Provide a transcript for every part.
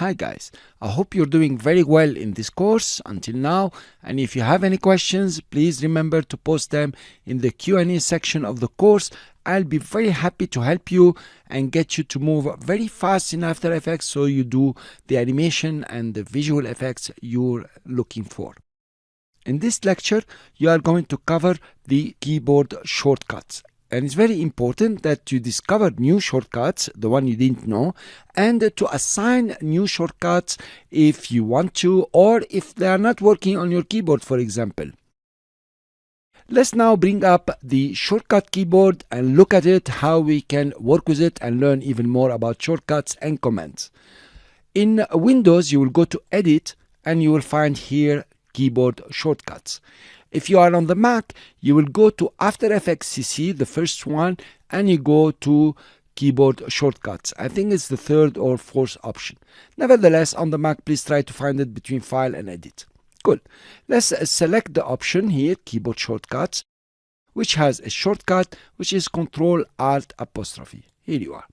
Hi guys, I hope you're doing very well in this course until now, and if you have any questions, please remember to post them in the Q&A section of the course. I'll be very happy to help you and get you to move very fast in After Effects so you do the animation and the visual effects you're looking for. In this lecture, you are going to cover the keyboard shortcuts. And it's very important that you discover new shortcuts, the one you didn't know, and to assign new shortcuts if you want to, or if they are not working on your keyboard, for example. Let's now bring up the shortcut keyboard and look at it, how we can work with it and learn even more about shortcuts and commands. In Windows, you will go to Edit and you will find here keyboard shortcuts. If you are on the Mac, you will go to After Effects CC, the first one, and you go to keyboard shortcuts. I think it's the third or fourth option. Nevertheless, on the Mac, please try to find it between File and Edit. Good. Let's select the option here, keyboard shortcuts, which has a shortcut, which is Ctrl-Alt'. Here you are.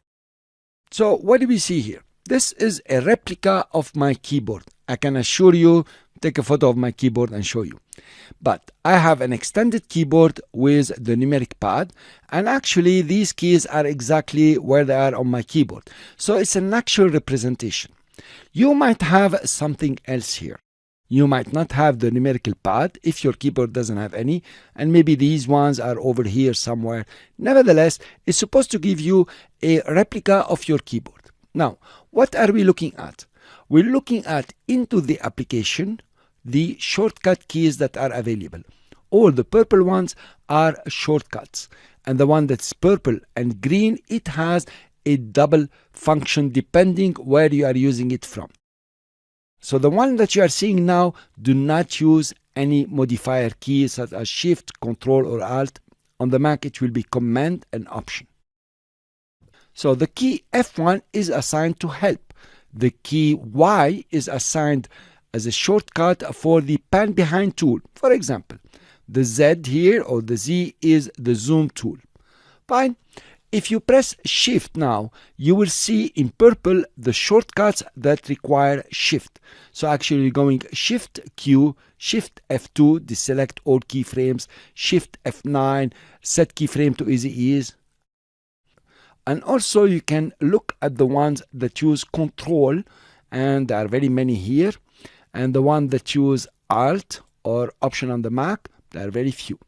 So what do we see here? This is a replica of my keyboard. I can assure you, take a photo of my keyboard and show you. But I have an extended keyboard with the numeric pad, and actually these keys are exactly where they are on my keyboard. So it's an actual representation. You might have something else here. You might not have the numerical pad if your keyboard doesn't have any, and maybe these ones are over here somewhere. Nevertheless, it's supposed to give you a replica of your keyboard. Now, what are we looking at? We're looking at into the application, the shortcut keys that are available. All the purple ones are shortcuts, and the one that's purple and green, it has a double function depending where you are using it from. So the one that you are seeing now do not use any modifier keys such as Shift, Control or Alt. On the Mac it will be Command and Option. So the key F1 is assigned to help. The key Y is assigned as a shortcut for the pan behind tool. For example, the Z here or the Z is the zoom tool. Fine. If you press Shift now, you will see in purple the shortcuts that require Shift. So actually you're going Shift Q, Shift F2, deselect all keyframes, Shift F9, set keyframe to easy ease. And also you can look at the ones that use Control, and there are very many here. And the one that use Alt or Option on the Mac, there are very few.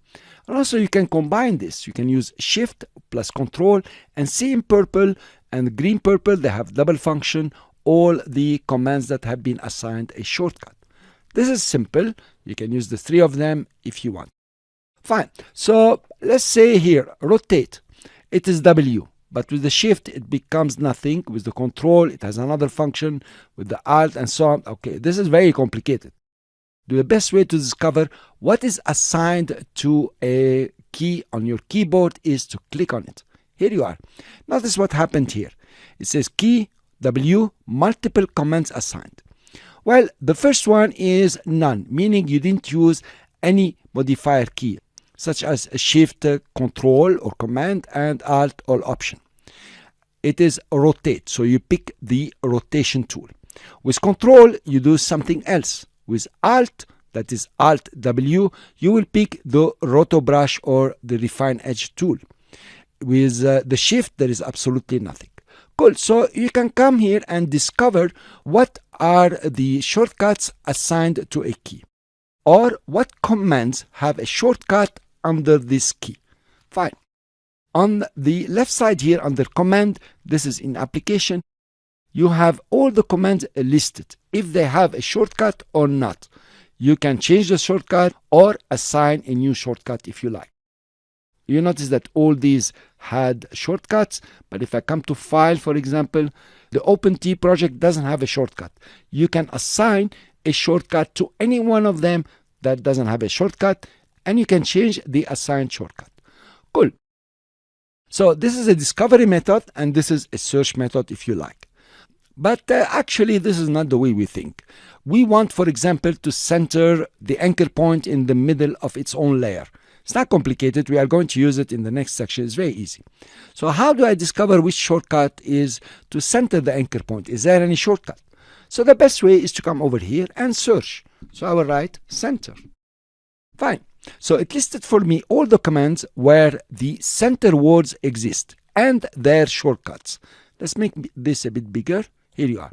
And also you can combine this. You can use Shift plus Control and see in purple and green purple, they have double function, all the commands that have been assigned a shortcut. This is simple. You can use the three of them if you want. Fine. So let's say here, rotate. It is W. But with the Shift, it becomes nothing. With the Control, it has another function. With the Alt and so on. Okay, this is very complicated. The best way to discover what is assigned to a key on your keyboard is to click on it. Here you are. Notice what happened here. It says key W, multiple commands assigned. Well, the first one is none, meaning you didn't use any modifier key, such as Shift, Control or Command, and Alt or Option. It is rotate, so you pick the rotation tool. With Control, you do something else. With Alt, that is Alt W, you will pick the roto brush or the refine edge tool. With the Shift, there is absolutely nothing. Cool. So you can come here and discover what are the shortcuts assigned to a key, or what commands have a shortcut under this key. Fine. On the left side here under Command, this is in Application, you have all the commands listed, if they have a shortcut or not. You can change the shortcut or assign a new shortcut if you like. You notice that all these had shortcuts, but if I come to File, for example, the OpenT project doesn't have a shortcut. You can assign a shortcut to any one of them that doesn't have a shortcut, and you can change the assigned shortcut. Cool. So this is a discovery method, and this is a search method if you like. But actually, this is not the way we think. We want, for example, to center the anchor point in the middle of its own layer. It's not complicated. We are going to use it in the next section. It's very easy. So how do I discover which shortcut is to center the anchor point? Is there any shortcut? So the best way is to come over here and search. So I will write center. Fine. So it listed for me all the commands where the center words exist and their shortcuts. Let's make this a bit bigger. Here you are.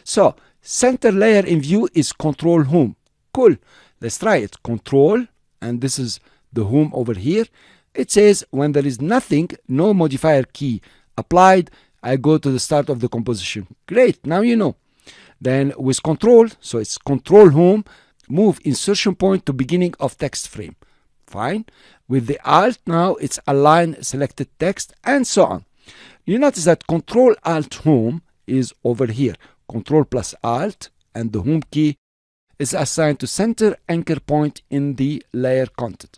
So center layer in view is control home. Cool. Let's try it. Control, and this is the home over here. It says when there is nothing, no modifier key applied, I go to the start of the composition. Great. Now you know. Then with control, so it's control home, move insertion point to beginning of text frame. Fine. With the alt now it's align selected text and so on. You notice that control alt home is over here. Control plus alt and the home key is assigned to center anchor point in the layer content.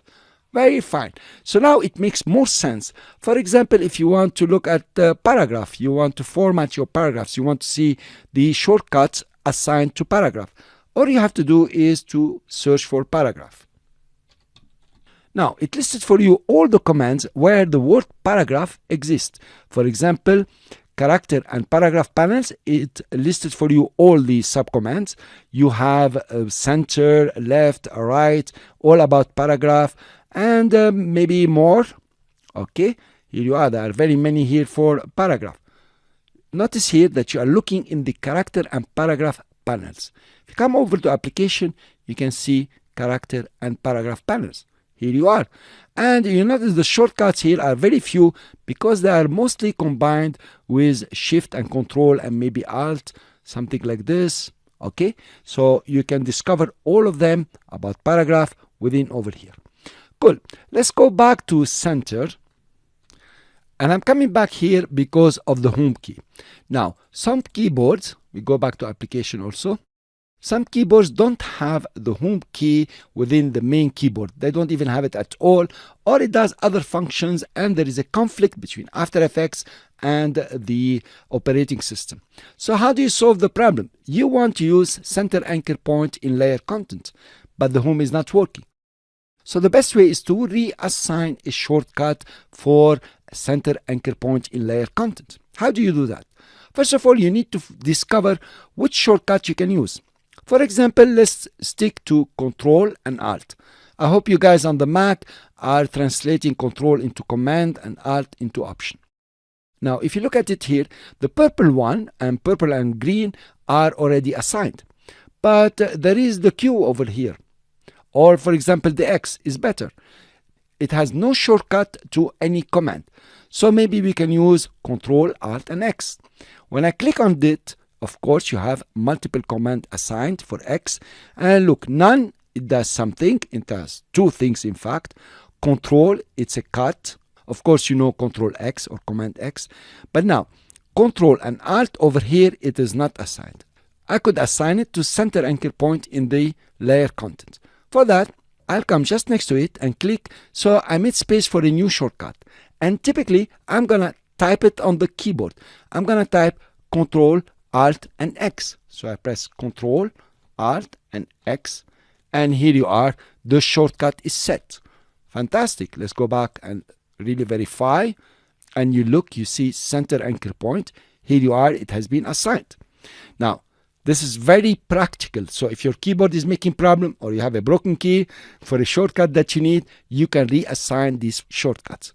Very fine. So now it makes more sense. For example, if you want to look at the paragraph, you want to format your paragraphs, you want to see the shortcuts assigned to paragraph. All you have to do is to search for paragraph. Now, it listed for you all the commands where the word paragraph exists. For example, character and paragraph panels, it listed for you all the subcommands. You have center, left, right, all about paragraph, and maybe more. Okay, here you are. There are very many here for paragraph. Notice here that you are looking in the character and paragraph panels. If you come over to application, you can see character and paragraph panels. Here you are. And you notice the shortcuts here are very few because they are mostly combined with shift and control and maybe alt, something like this. Okay, so you can discover all of them about paragraph within over here. Cool. Let's go back to center. And I'm coming back here because of the home key. Now, some keyboards, we go back to application also. Some keyboards don't have the home key within the main keyboard. They don't even have it at all, or it does other functions, and there is a conflict between After Effects and the operating system. So how do you solve the problem? You want to use center anchor point in layer content, but the home is not working. So the best way is to reassign a shortcut for center anchor point in layer content. How do you do that? First of all, you need to discover which shortcut you can use. For example, let's stick to Control and Alt. I hope you guys on the Mac are translating Control into Command and Alt into Option. Now, if you look at it here, the purple one and purple and green are already assigned. But there is the Q over here. Or, for example, the X is better. It has no shortcut to any command. So maybe we can use Control, Alt, and X. When I click on it, of course, you have multiple commands assigned for X. And look, none, it does something. It does two things, in fact. Control, it's a cut. Of course, you know Control X or Command X. But now, Control and Alt over here, it is not assigned. I could assign it to center anchor point in the layer content. For that, I'll come just next to it and click. So I made space for a new shortcut. And typically, I'm going to type it on the keyboard. I'm going to type Control, Alt, and X. So I press Control, Alt, and X. And here you are. The shortcut is set. Fantastic. Let's go back and really verify. And you look, you see center anchor point. Here you are. It has been assigned. Now, this is very practical. So if your keyboard is making problem or you have a broken key for a shortcut that you need, you can reassign these shortcuts.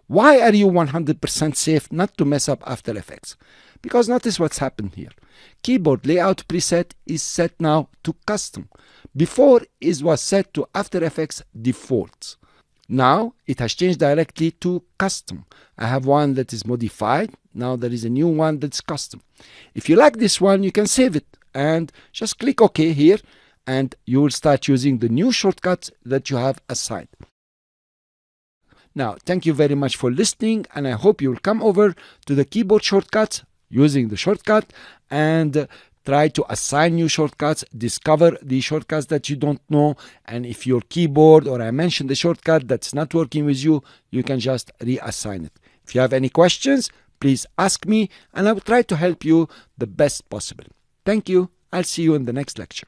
Why are you 100% safe not to mess up After Effects? Because notice what's happened here. Keyboard layout preset is set now to custom. Before it was set to After Effects defaults. Now it has changed directly to custom. I have one that is modified. Now there is a new one that's custom. If you like this one, you can save it and just click OK here, and you will start using the new shortcuts that you have assigned. Now, thank you very much for listening, and I hope you will come over to the keyboard shortcuts using the shortcut and try to assign new shortcuts, discover the shortcuts that you don't know, and if your keyboard or I mentioned the shortcut that's not working with you, you can just reassign it. If you have any questions, please ask me and I will try to help you the best possible. Thank you. I'll see you in the next lecture.